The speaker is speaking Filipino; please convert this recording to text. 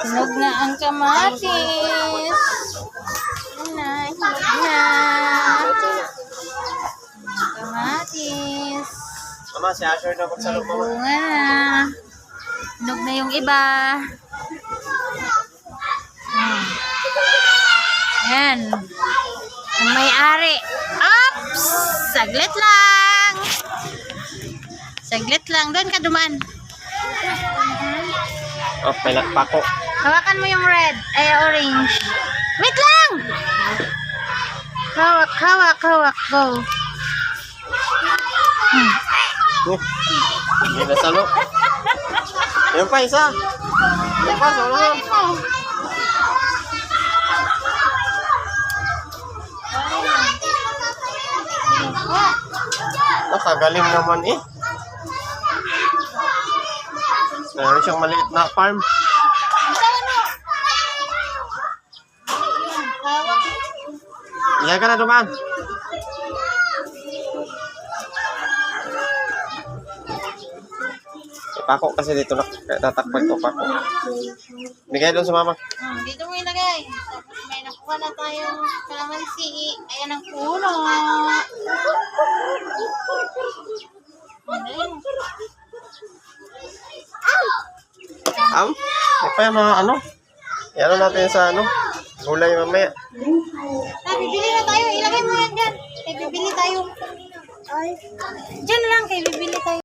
Hinog na ang kamatis. Hinog na. Kamatis. Mama, si Asher na magsalong mama. Bunga na. Hinog na yung iba. Ayan. Ang may-ari. Ops! Saglit lang. Saglit lang. Doon ka dumaan. Oh, may nagpako. Hawakan mo yung red. Ay, orange. Wait lang! Hawak, hawak, hawak. Go. Hindi na salo. Yan pa, isa. Yan pa, salo yan. Nakagaling naman eh. Meron siyang maliit na farm. Iyan ka na dumaan. Pako kasi dito na tatakpan ko pako. Bigay doon sa mama. Dito mo ilagay. Tapos may nakuha na tayong kalamansi. Ayan ang puno. Ito pa yung mga ano. Iyan natin sa ano. Gulay mamaya. Bibili na tayo. Ilagay mo yan dyan. Bibili tayo. Dyan lang kay bibili tayo.